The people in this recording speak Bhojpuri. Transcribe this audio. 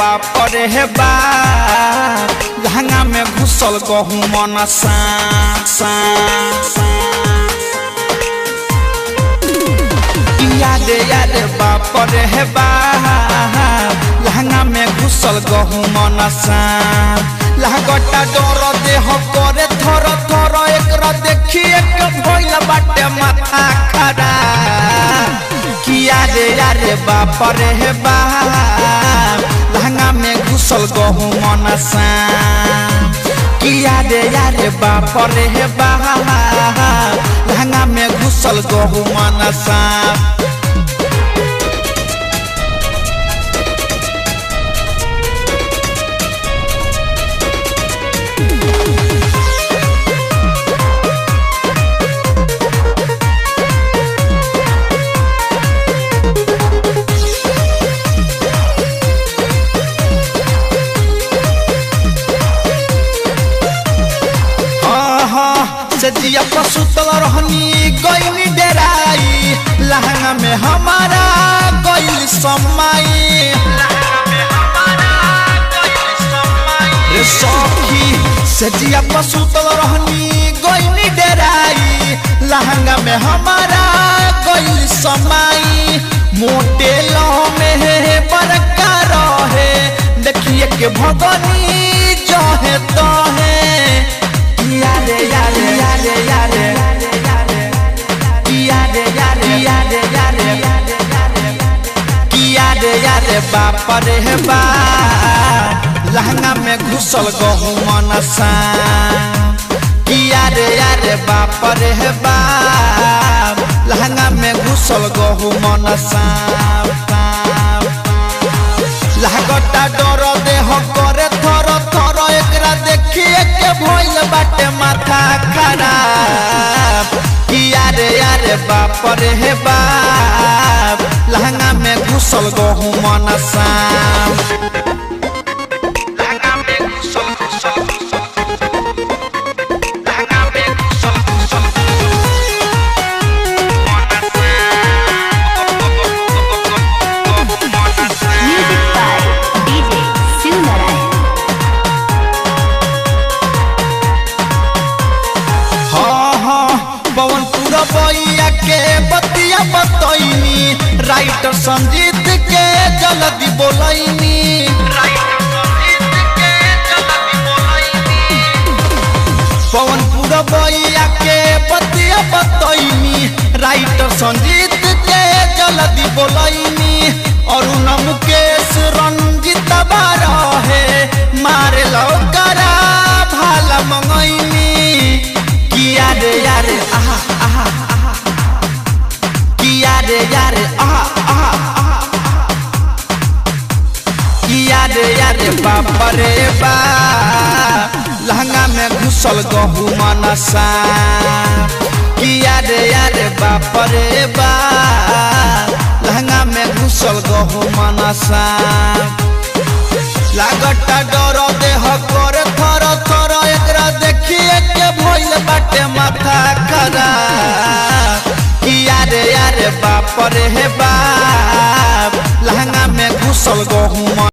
बाप रे हे बाप लहंगा में घुसल गहूं मन सा याद बाप रे हे बाप लहंगा में घुसल गहूं मन सा लहगटा डर देह करे थर थर एकरा देखिए के भइल बाटे माथा खराब किया रे बाप रे हे बाप लहंगा में घुसल गहूं मन सा किया रे बाप रे हे बाप लहंगा में घुसल गहूं मन सा सजिया पसुतल रहनी गईनी डेराई लहंगा में हमारा गईल समाई रे सखी सजिया पसुतल रहनी गईनी डेराई लहंगा में हमारा गईल समाई मोटे लह में बरका रहे देखिए के भगनी जहे तहे बाप रे हे बाप लहंगा में घुसल गहूं मन सा किया रे बाप रे हे बाप लहंगा में घुसल गहूं मन सा लहगटा डर देह करे थर थर एकरा देखिए के भइल बाटे माथा खराब किया रे बाप रे हे बाप लहंगा में घुसल गहूं मन सा लहंगा में घुसल लहंगा में घुसल Music by DJ Sunarayan. पवन पूरा बैया के बतिया बतैनी राइटर संजीत के जल्दी बोलैनी पवन पूरा बैया के बतिया बतैनी राइटर संजीत के जल्दी बोलैनी अरुण मुकेश रंजित बारा है मारे लौकरा भाला मंगैनी किया रे आहा आहा आहा किया रे आहा आहा आहा किया रे बाप रे बाप लहंगा में घुसल गहूं मन सा किया रे बाप रे बाप लहंगा में घुसल गहूं मन सा लागटा डर देह करे थर थर एकरा देखिए के भइल बाटे माथा खराब किया रे बाप रे हे बाप